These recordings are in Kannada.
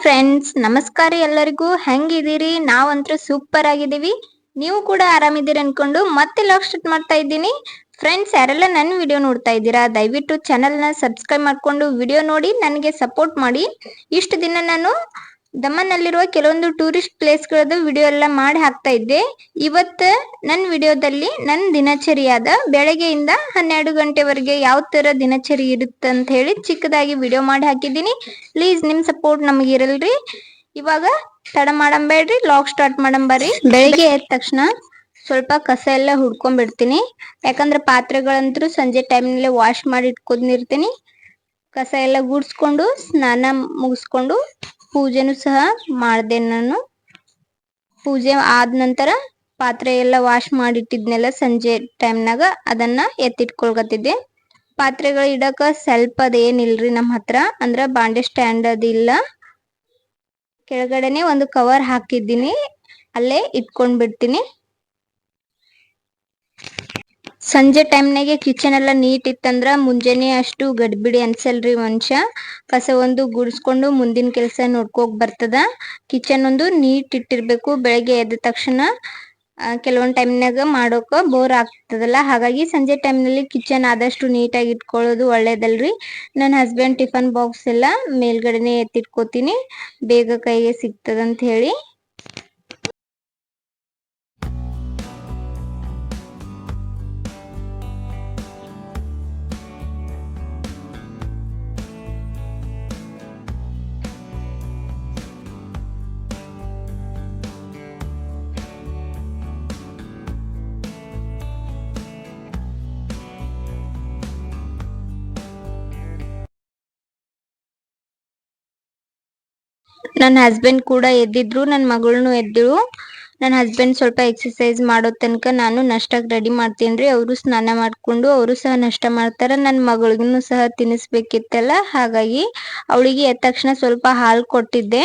ಫ್ರೆಂಡ್ಸ್, ನಮಸ್ಕಾರ ಎಲ್ಲರಿಗೂ. ಹೆಂಗಿದ್ದೀರಿ? ನಾವಂತೂ ಸೂಪರ್ ಆಗಿದ್ದೀವಿ. ನೀವು ಕೂಡ ಆರಾಮಿದ್ದೀರಿ ಅನ್ಕೊಂಡು ಮತ್ತೆ ಲಾಗ್ ಸ್ಟಾರ್ಟ್ ಮಾಡ್ತಾ ಇದ್ದೀನಿ. ಫ್ರೆಂಡ್ಸ್, ಯಾರೆಲ್ಲ ನನ್ನ ವಿಡಿಯೋ ನೋಡ್ತಾ ಇದ್ದೀರಾ, ದಯವಿಟ್ಟು ಚಾನಲ್ನ ಸಬ್ಸ್ಕ್ರೈಬ್ ಮಾಡ್ಕೊಂಡು ವಿಡಿಯೋ ನೋಡಿ ನನಗೆ ಸಪೋರ್ಟ್ ಮಾಡಿ. ಇಷ್ಟು ದಿನ ನಾನು ದಮನ್ನಲ್ಲಿರುವ ಕೆಲವೊಂದು ಟೂರಿಸ್ಟ್ ಪ್ಲೇಸ್ಗಳದ್ದು ವಿಡಿಯೋ ಎಲ್ಲ ಮಾಡಿ ಹಾಕ್ತಾ ಇದ್ದೆ. ಇವತ್ತು ನನ್ನ ವಿಡಿಯೋದಲ್ಲಿ ನನ್ನ ದಿನಚರಿಯಾದ ಬೆಳಗ್ಗೆಯಿಂದ 12 ಗಂಟೆವರೆಗೆ ಯಾವ ತರ ದಿನಚರಿ ಇರುತ್ತೆ ಅಂತ ಹೇಳಿ ಚಿಕ್ಕದಾಗಿ ವಿಡಿಯೋ ಮಾಡಿ ಹಾಕಿದ್ದೀನಿ. ಪ್ಲೀಸ್ ನಿಮ್ ಸಪೋರ್ಟ್ ನಮಗೆ ಇರಲ್ರಿ. ಇವಾಗ ತಡ ಮಾಡಂಬೇಡ್ರಿ, ಲಾಗ್ ಸ್ಟಾರ್ಟ್ ಮಾಡಂಬರ್ರಿ. ಬೆಳಿಗ್ಗೆ ಎದ್ದ ತಕ್ಷಣ ಸ್ವಲ್ಪ ಕಸ ಎಲ್ಲ ಹುಡ್ಕೊಂಡ್ಬಿಡ್ತೀನಿ. ಯಾಕಂದ್ರೆ ಪಾತ್ರೆಗಳಂತೂ ಸಂಜೆ ಟೈಮ್ನಲ್ಲೇ ವಾಶ್ ಮಾಡಿ ಇಟ್ಕೊಂಡಿರ್ತೀನಿ. ಕಸ ಎಲ್ಲ ಗುಡ್ಸ್ಕೊಂಡು ಸ್ನಾನ ಮುಗಿಸ್ಕೊಂಡು ಪೂಜೆನೂ ಸಹ ಮಾಡಿದೆ. ನಾನು ಪೂಜೆ ಆದ ನಂತರ ಪಾತ್ರೆ ಎಲ್ಲ ವಾಶ್ ಮಾಡಿಟ್ಟಿದ್ನೆಲ್ಲ ಸಂಜೆ ಟೈಮ್ನಾಗ ಅದನ್ನ ಎತ್ತಿಟ್ಕೊಳ್ಕತ್ತಿದ್ದೆ. ಪಾತ್ರೆಗಳು ಇಡಕ ಸ್ವಲ್ಪ ಅದೇನಿಲ್ರಿ ನಮ್ಮ ಹತ್ರ, ಅಂದ್ರ ಬಾಂಡೆ ಸ್ಟ್ಯಾಂಡ್ ಅದಿಲ್ಲ. ಕೆಳಗಡೆನೆ ಒಂದು ಕವರ್ ಹಾಕಿದ್ದೀನಿ, ಅಲ್ಲೇ ಇಟ್ಕೊಂಡ್ ಬಿಡ್ತೀನಿ. ಸಂಜೆ ಟೈಮ್ನಾಗೆ ಕಿಚನ್ ಎಲ್ಲ ನೀಟ್ ಇತ್ತಂದ್ರ ಮುಂಜಾನೆ ಅಷ್ಟು ಗಡ್ಬಿಡಿ ಅನ್ಸಲ್ರಿ ಮನುಷ್ಯ. ಕಸ ಒಂದು ಗುಡಿಸ್ಕೊಂಡು ಮುಂದಿನ ಕೆಲಸ ನೋಡ್ಕೋಕ್ ಬರ್ತದ. ಕಿಚನ್ ಒಂದು ನೀಟ್ ಇಟ್ಟಿರ್ಬೇಕು. ಬೆಳಗ್ಗೆ ಎದ್ದ ತಕ್ಷಣ ಕೆಲವೊಂದ್ ಟೈಮ್ನಾಗ ಮಾಡೋಕ ಬೋರ್ ಆಗ್ತದಲ್ಲ, ಹಾಗಾಗಿ ಸಂಜೆ ಟೈಮ್ನಲ್ಲಿ ಕಿಚನ್ ಆದಷ್ಟು ನೀಟಾಗಿ ಇಟ್ಕೊಳ್ಳೋದು ಒಳ್ಳೇದಲ್ರಿ. ನನ್ನ ಹಸ್ಬೆಂಡ್ ಟಿಫನ್ ಬಾಕ್ಸ್ ಎಲ್ಲ ಮೇಲ್ಗಡೆನೆ ಎತ್ತಿಟ್ಕೋತೀನಿ, ಬೇಗ ಕೈಗೆ ಸಿಗ್ತದಂತ ಹೇಳಿ. ನನ್ನ ಹಸ್ಬೆಂಡ್ ಕೂಡ ಎದ್ದಿದ್ರು, ನನ್ನ ಮಗಳನು ಎದ್ದಿಳು. ನನ್ನ ಹಸ್ಬೆಂಡ್ ಸ್ವಲ್ಪ ಎಕ್ಸರ್ಸೈಸ್ ಮಾಡೋ ತನಕ ನಾನು ನಾಷ್ಟಕ್ಕೆ ರೆಡಿ ಮಾಡ್ತೀನಿ. ಅವರು ಸ್ನಾನ ಮಾಡ್ಕೊಂಡು ಅವರು ಸಹ ನಾಷ್ಟ ಮಾಡ್ತಾರ. ನನ್ನ ಮಗಳಿಗೂ ಸಹ ತಿನ್ನಿಸ್ಬೇಕಿತ್ತಲ್ಲ, ಹಾಗಾಗಿ ಅವಳಿಗೆ ಎದ್ದ ತಕ್ಷಣ ಸ್ವಲ್ಪ ಹಾಲು ಕೊಟ್ಟಿದ್ದೆ.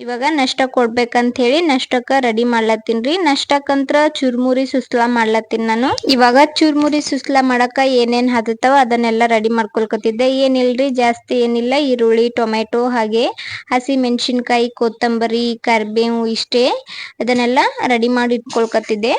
ಇವಾಗ ನಾಷ್ಟ ಕೊಡ್ಬೇಕಂತ ಹೇಳಿ ನಾಷ್ಟಕ್ಕ ರೆಡಿ ಮಾಡ್ಲತ್ತೀನ್ರಿ. ನಾಷ್ಟಕ್ಕಂತ್ರ ಚುರ್ಮುರಿ ಸುಸ್ಲಾ ಮಾಡ್ಲತ್ತೀನಿ ನಾನು. ಇವಾಗ ಚುರ್ಮುರಿ ಸುಸ್ಲಾ ಮಾಡಕ ಏನೇನ್ ಹತ್ತತಾವ ಅದನ್ನೆಲ್ಲ ರೆಡಿ ಮಾಡ್ಕೊಳ್ಕತ್ತಿದ್ದೆ. ಏನಿಲ್ರಿ, ಜಾಸ್ತಿ ಏನಿಲ್ಲ. ಈರುಳ್ಳಿ, ಟೊಮೆಟೊ, ಹಾಗೆ ಹಸಿ ಮೆಣಸಿನ್ಕಾಯಿ, ಕೊತ್ತಂಬರಿ, ಕರಿಬೇವು ಇಷ್ಟೇ. ಅದನ್ನೆಲ್ಲ ರೆಡಿ ಮಾಡಿ ಇಟ್ಕೊಳ್ಕತ್ತಿದ್ದೆ.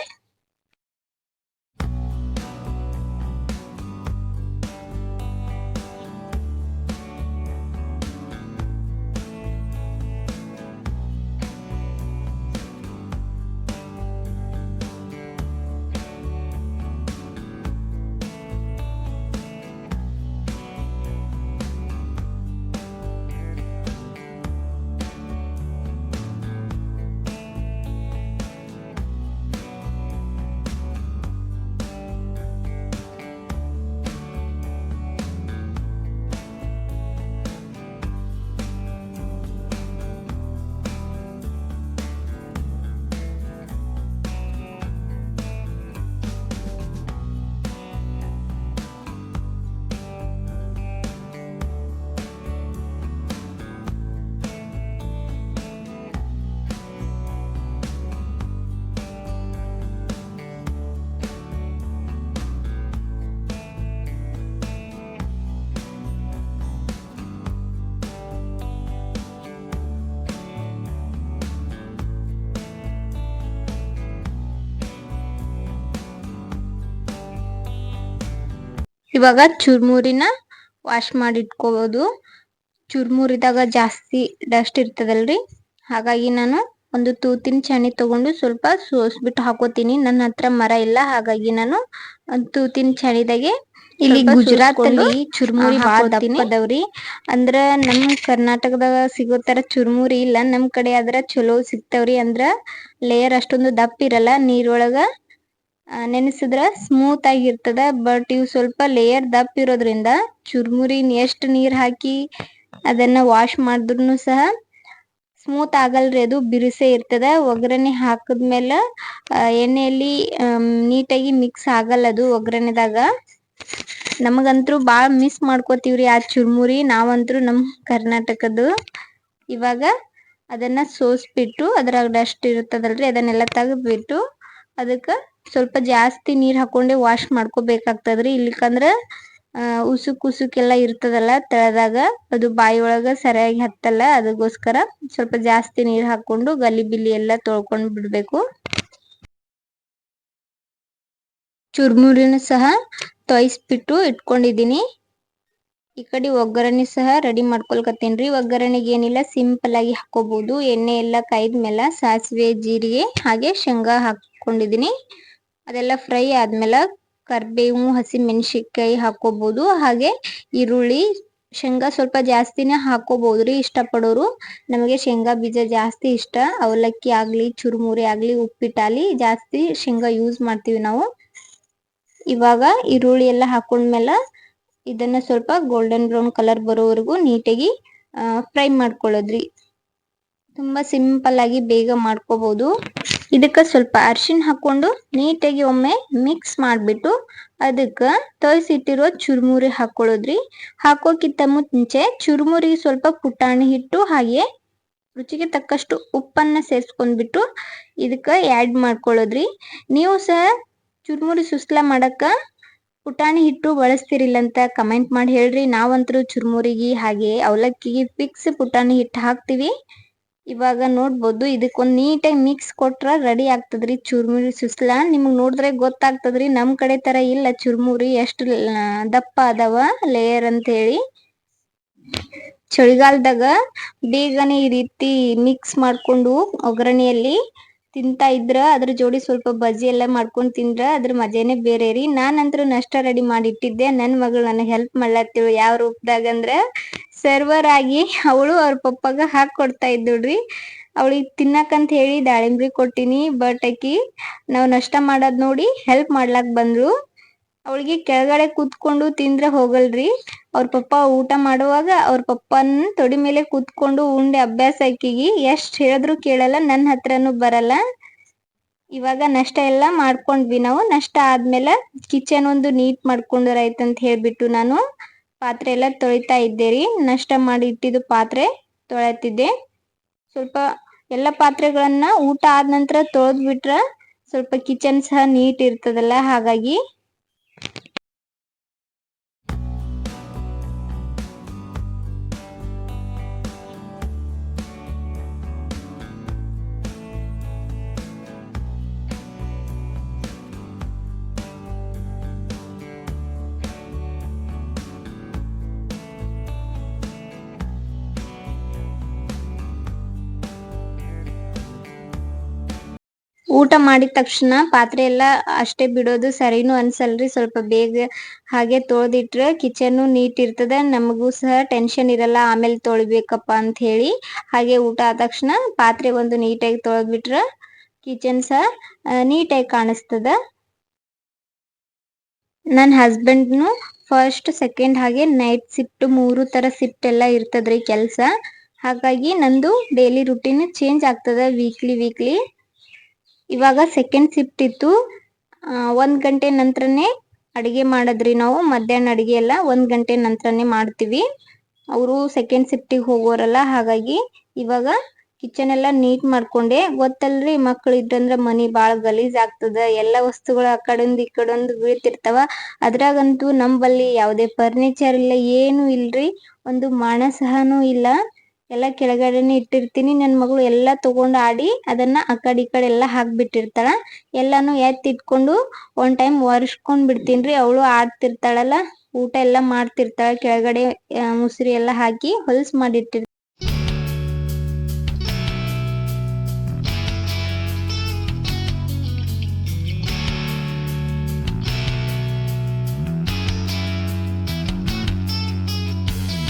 ಇವಾಗ ಚುರ್ಮುರಿನ ವಾಶ್ ಮಾಡಿ ಇಟ್ಕೋಬಹುದು. ಚುರ್ಮುರಿದಾಗ ಜಾಸ್ತಿ ಡಸ್ಟ್ ಇರ್ತದಲ್ರಿ, ಹಾಗಾಗಿ ನಾನು ಒಂದು ತೂತಿನ ಚಾಣಿ ತಗೊಂಡು ಸ್ವಲ್ಪ ಸೋಸ್ಬಿಟ್ಟು ಹಾಕೋತೀನಿ. ನನ್ನ ಹತ್ರ ಮರ ಇಲ್ಲ, ಹಾಗಾಗಿ ನಾನು ಒಂದು ತೂತಿನ ಚಾಣಿದಾಗೆ ಇಲ್ಲಿ ಗುಜರಾತ್ ಅಲ್ಲಿ ಚುರ್ಮುರಿ ಬಾಳ ದಪ್ಪದವ್ರಿ. ಅಂದ್ರ ನಮ್ ಕರ್ನಾಟಕದಾಗ ಸಿಗೋ ತರ ಚುರ್ಮುರಿ ಇಲ್ಲ, ನಮ್ ಕಡೆ ಆದ್ರ ಚಲೋ ಸಿಗ್ತಾವ್ರಿ. ಅಂದ್ರ ಲೇಯರ್ ಅಷ್ಟೊಂದು ದಪ್ಪ ಇರಲ್ಲ, ನೀರೊಳಗ ನೆನೆಸಿದ್ರ ಸ್ಮೂತ್ ಆಗಿರ್ತದ. ಬಟ್ ಇವು ಸ್ವಲ್ಪ ಲೇಯರ್ ದಪ್ಪ ಇರೋದ್ರಿಂದ ಚುರ್ಮುರಿ ಎಷ್ಟು ನೀರ್ ಹಾಕಿ ಅದನ್ನ ವಾಶ್ ಮಾಡಿದ್ರು ಸಹ ಸ್ಮೂತ್ ಆಗಲ್ರಿ, ಅದು ಬಿರುಸೆ ಇರ್ತದ. ಒಗ್ಗರಣೆ ಹಾಕದ್ಮೇಲೆ ಎಣ್ಣೆಯಲ್ಲಿ ನೀಟಾಗಿ ಮಿಕ್ಸ್ ಆಗಲ್ಲ ಅದು ಒಗ್ಗರಣೆದಾಗ. ನಮಗಂತೂ ಬಾಳ ಮಿಸ್ ಮಾಡ್ಕೋತೀವ್ರಿ ಆ ಚುರ್ಮುರಿ, ನಾವಂತೂ ನಮ್ ಕರ್ನಾಟಕದ್ದು. ಇವಾಗ ಅದನ್ನ ಸೋಸ್ಬಿಟ್ಟು ಅದ್ರಾಗ ಡಸ್ಟ್ ಇರ್ತದಲ್ರಿ ಅದನ್ನೆಲ್ಲ ತೆಗೆದ್ಬಿಟ್ಟು ಅದಕ್ಕ ಸ್ವಲ್ಪ ಜಾಸ್ತಿ ನೀರ್ ಹಾಕೊಂಡೆ ವಾಶ್ ಮಾಡ್ಕೋಬೇಕಾಗ್ತದ್ರಿ. ಇಲ್ಲಿಕಂದ್ರ ಉಸುಕ್ ಉಸುಕೆಲ್ಲ ಇರ್ತದಲ್ಲ ತಳದಾಗ, ಅದು ಬಾಯಿ ಒಳಗ ಸರಿಯಾಗಿ ಹತ್ತಲ್ಲ. ಅದಕ್ಕೋಸ್ಕರ ಸ್ವಲ್ಪ ಜಾಸ್ತಿ ನೀರು ಹಾಕೊಂಡು ಗಲಿಬಿಲಿ ಎಲ್ಲ ತೊಳ್ಕೊಂಡ್ ಬಿಡ್ಬೇಕು. ಚುರ್ಮುರಿನೂ ಸಹ ತೊಯ್ಸ್ಬಿಟ್ಟು ಇಟ್ಕೊಂಡಿದ್ದೀನಿ. ಈ ಕಡೆ ಒಗ್ಗರಣೆ ಸಹ ರೆಡಿ ಮಾಡ್ಕೊಳ್ಕತ್ತೀನ್ರಿ. ಒಗ್ಗರಣೆಗೆ ಏನಿಲ್ಲ, ಸಿಂಪಲ್ ಆಗಿ ಹಾಕೋಬಹುದು. ಎಣ್ಣೆ ಎಲ್ಲ ಕಾಯ್ದ್ಮೇಲೆ ಸಾಸಿವೆ, ಜೀರಿಗೆ ಹಾಗೆ ಶೇಂಗಾ ಹಾಕೊಂಡಿದೀನಿ. ಅದೆಲ್ಲ ಫ್ರೈ ಆದ್ಮೇಲೆ ಕರ್ಬೇವು, ಹಸಿ ಮೆಣಸಿನ್ಕಾಯಿ ಹಾಕೋಬಹುದು. ಹಾಗೆ ಈರುಳ್ಳಿ, ಶೇಂಗಾ ಸ್ವಲ್ಪ ಜಾಸ್ತಿನೇ ಹಾಕೋಬಹುದ್ರಿ ಇಷ್ಟಪಡೋರು. ನಮಗೆ ಶೇಂಗಾ ಬೀಜ ಜಾಸ್ತಿ ಇಷ್ಟ. ಅವಲಕ್ಕಿ ಆಗ್ಲಿ, ಚುರುಮುರಿ ಆಗ್ಲಿ, ಉಪ್ಪಿಟ್ಟಾಗ್ಲಿ ಜಾಸ್ತಿ ಶೇಂಗಾ ಯೂಸ್ ಮಾಡ್ತೀವಿ ನಾವು. ಇವಾಗ ಈರುಳ್ಳಿ ಎಲ್ಲ ಹಾಕೊಂಡ್ಮೇಲೆ ಇದನ್ನ ಸ್ವಲ್ಪ ಗೋಲ್ಡನ್ ಬ್ರೌನ್ ಕಲರ್ ಬರೋವರೆಗೂ ನೀಟಾಗಿ ಫ್ರೈ ಮಾಡ್ಕೊಳ್ಳೋದ್ರಿ. ತುಂಬಾ ಸಿಂಪಲ್ ಆಗಿ ಬೇಗ ಮಾಡ್ಕೋಬಹುದು. ಇದಕ್ಕೆ ಸ್ವಲ್ಪ ಅರಿಶಿನ ಹಾಕೊಂಡು ನೀಟಾಗಿ ಒಮ್ಮೆ ಮಿಕ್ಸ್ ಮಾಡ್ಬಿಟ್ಟು ಅದಕ್ಕೆ ತೊಯ್ಸಿಟ್ಟಿರೋ ಚುರುಮುರಿ ಹಾಕೊಳ್ಳೋದ್ರಿ. ಹಾಕೋಕ್ಕಿಂತ ಮುಂಚೆ ಚುರುಮುರಿಗೆ ಸ್ವಲ್ಪ ಪುಟಾಣಿ ಹಿಟ್ಟು ಹಾಗೆ ರುಚಿಗೆ ತಕ್ಕಷ್ಟು ಉಪ್ಪನ್ನ ಸೇರಿಸ್ಕೊಂಡ್ಬಿಟ್ಟು ಇದಕ್ಕೆ ಆ್ಯಡ್ ಮಾಡ್ಕೊಳ್ಳೋದ್ರಿ. ನೀವು ಸಹ ಚುರುಮುರಿ ಸುಸ್ಲಾ ಮಾಡಕ್ಕ ಪುಟಾಣಿ ಹಿಟ್ಟು ಬಳಸ್ತಿರಿಲ್ಲ ಅಂತ ಕಮೆಂಟ್ ಮಾಡಿ ಹೇಳ್ರಿ. ನಾವಂತರೂ ಚುರುಮುರಿಗೆ ಹಾಗೆ ಅವಲಕ್ಕಿಗೆ ಫಿಕ್ಸ್ ಪುಟಾಣಿ ಹಿಟ್ಟು ಹಾಕ್ತಿವಿ. ಇವಾಗ ನೋಡ್ಬೋದು, ಇದಕ್ಕೊಂದು ನೀಟಾಗಿ ಮಿಕ್ಸ್ ಕೊಟ್ರ ರೆಡಿ ಆಗ್ತದ್ರಿ ಚುರುಮುರಿ ಸುಸ್ಲಾ. ನಿಮ್ಗೆ ನೋಡಿದ್ರೆ ಗೊತ್ತಾಗ್ತದ್ರಿ ನಮ್ ಕಡೆ ತರ ಇಲ್ಲ ಚುರುಮುರಿ ಎಷ್ಟು ದಪ್ಪ ಅದಾವ ಲೇಯರ್ ಅಂತ ಹೇಳಿ. ಚಳಿಗಾಲದಾಗ ಬೇಗನೆ ಈ ರೀತಿ ಮಿಕ್ಸ್ ಮಾಡ್ಕೊಂಡು ಒಗ್ಗರಣೆಯಲ್ಲಿ ತಿಂತಾ ಇದ್ರ ಅದ್ರ ಜೋಡಿ ಸ್ವಲ್ಪ ಬಜ್ಜಿ ಎಲ್ಲ ಮಾಡ್ಕೊಂಡು ತಿಂದ್ರ ಅದ್ರ ಮಜಾನೇ ಬೇರೆ ರೀ. ನಾನಂತರೂ ನಾಷ್ಟ ರೆಡಿ ಮಾಡಿ ಇಟ್ಟಿದ್ದೆ. ನನ್ನ ಮಗಳು ನನಗೆ ಹೆಲ್ಪ್ ಮಾಡ್ಲತ್ತಿಳು. ಯಾವ ರೂಪದಾಗ ಅಂದ್ರೆ ಸರ್ವರ್ ಆಗಿ ಅವಳು ಅವ್ರ ಪಪ್ಪಾಗ ಹಾಕೊಡ್ತಾ ಇದ್ದಳ್ರಿ. ಅವಳಿಗೆ ತಿನ್ನಕಂತ ಹೇಳಿ ದಾಳಿಂಬ್ರಿ ಕೊಟ್ಟಿನಿ. ಬಟ್ ಆಕಿ ನಾವು ನಾಷ್ಟ ಮಾಡೋದ್ ನೋಡಿ ಹೆಲ್ಪ್ ಮಾಡ್ಲಾಕ್ ಬಂದ್ರು. ಅವಳಿಗೆ ಕೆಳಗಡೆ ಕೂತ್ಕೊಂಡು ತಿಂದ್ರೆ ಹೋಗಲ್ರಿ. ಅವ್ರ ಪಪ್ಪ ಊಟ ಮಾಡುವಾಗ ಅವ್ರ ಪಪ್ಪನ ತೊಡಿ ಮೇಲೆ ಕೂತ್ಕೊಂಡು ಉಂಡೆ ಅಭ್ಯಾಸ ಆಕಿಗಿ. ಎಷ್ಟ್ ಹೇಳಿದ್ರು ಕೇಳಲ್ಲ, ನನ್ನ ಹತ್ರನೂ ಬರಲ್ಲ. ಇವಾಗ ನಾಷ್ಟ ಎಲ್ಲ ಮಾಡ್ಕೊಂಡ್ವಿ ನಾವು. ನಾಷ್ಟ ಆದ್ಮೇಲೆ ಕಿಚನ್ ಒಂದು ನೀಟ್ ಮಾಡ್ಕೊಂಡ್ರ ಆಯ್ತಂತ ಹೇಳ್ಬಿಟ್ಟು ನಾನು ಪಾತ್ರೆ ಎಲ್ಲ ತೊಳಿತಾ ಇದ್ದೆ ರೀ. ನಾಷ್ಟ ಮಾಡಿ ಇಟ್ಟಿದ್ದು ಪಾತ್ರೆ ತೊಳೆತಿದ್ದೆ. ಸ್ವಲ್ಪ ಎಲ್ಲ ಪಾತ್ರೆಗಳನ್ನ ಊಟ ಆದ ನಂತರ ತೊಳೆದ್ ಬಿಟ್ರ ಸ್ವಲ್ಪ ಕಿಚನ್ ಸಹ ನೀಟ್ ಇರ್ತದಲ್ಲ, ಹಾಗಾಗಿ ಊಟ ಮಾಡಿದ ತಕ್ಷಣ ಪಾತ್ರೆ ಎಲ್ಲ ಅಷ್ಟೇ ಬಿಡೋದು ಸರಿನೂ ಅನ್ಸಲ್ರಿ. ಸ್ವಲ್ಪ ಬೇಗ ಹಾಗೆ ತೊಳೆದಿಟ್ರೆ ಕಿಚನ್ನು ನೀಟ್ ಇರ್ತದ. ನಮಗೂ ಸಹ ಟೆನ್ಷನ್ ಇರಲ್ಲ ಆಮೇಲೆ ತೊಳಿಬೇಕಪ್ಪ ಅಂತ ಹೇಳಿ. ಹಾಗೆ ಊಟ ಆದ ತಕ್ಷಣ ಪಾತ್ರೆ ಒಂದು ನೀಟಾಗಿ ತೊಳೆದ್ಬಿಟ್ರೆ ಕಿಚನ್ ಸಹ ನೀಟಾಗಿ ಕಾಣಿಸ್ತದ. ನನ್ನ ಹಸ್ಬೆಂಡ್ನು ಫಸ್ಟ್, ಸೆಕೆಂಡ್ ಹಾಗೆ ನೈಟ್ ಶಿಫ್ಟ್ 3 ತರ ಶಿಫ್ಟ್ ಎಲ್ಲ ಇರ್ತದ್ರಿ ಕೆಲಸ. ಹಾಗಾಗಿ ನಂದು ಡೈಲಿ ರುಟೀನ್ ಚೇಂಜ್ ಆಗ್ತದ ವೀಕ್ಲಿ. ಇವಾಗ ಸೆಕೆಂಡ್ ಶಿಫ್ಟ್ ಇತ್ತು. 1 ಗಂಟೆ ನಂತರನೇ ಅಡಿಗೆ ಮಾಡದ್ರಿ ನಾವು. ಮಧ್ಯಾಹ್ನ ಅಡಿಗೆ ಎಲ್ಲ 1 ಗಂಟೆ ನಂತರನೇ ಮಾಡ್ತೀವಿ. ಅವರು ಸೆಕೆಂಡ್ ಶಿಫ್ಟಿಗೆ ಹೋಗೋರಲ್ಲ, ಹಾಗಾಗಿ ಇವಾಗ ಕಿಚನ್ ಎಲ್ಲ ನೀಟ್ ಮಾಡ್ಕೊಂಡೆ. ಗೊತ್ತಲ್ರಿ, ಮಕ್ಳು ಇದ್ರಂದ್ರ ಮನಿ ಬಾಳ ಗಲೀಜ್ ಆಗ್ತದ. ಎಲ್ಲ ವಸ್ತುಗಳು ಆ ಕಡೆಂದು ಈ ಕಡೆಂದು ಬೀಳ್ತಿರ್ತಾವ. ಅದ್ರಾಗಂತೂ ನಂಬಲ್ಲಿ ಯಾವುದೇ ಫರ್ನಿಚರ್ ಇಲ್ಲ, ಏನು ಇಲ್ರಿ. ಒಂದು ಮಾಣ ಸಹನೂ ಇಲ್ಲ. ಎಲ್ಲ ಕೆಳಗಡೆನೆ ಇಟ್ಟಿರ್ತೀನಿ. ನನ್ನ ಮಗಳು ಎಲ್ಲ ತಗೊಂಡು ಆಡಿ ಅದನ್ನ ಆ ಕಡೆ ಈ ಕಡೆ ಎಲ್ಲ ಹಾಕ್ಬಿಟ್ಟಿರ್ತಾಳ. ಎಲ್ಲಾನು ಎತ್ತಿಟ್ಕೊಂಡು ಒಂದ್ ಟೈಮ್ ಒರೆಸ್ಕೊಂಡ್ ಬಿಡ್ತೀನ್ರಿ. ಅವಳು ಆಡ್ತಿರ್ತಾಳಲ್ಲ, ಊಟ ಎಲ್ಲ ಮಾಡ್ತಿರ್ತಾಳ. ಕೆಳಗಡೆ ಮುಸ್ರಿ ಎಲ್ಲ ಹಾಕಿ ಹೊಲ್ಸ್ ಮಾಡಿಟ್ಟಿರ್ತೀನಿ.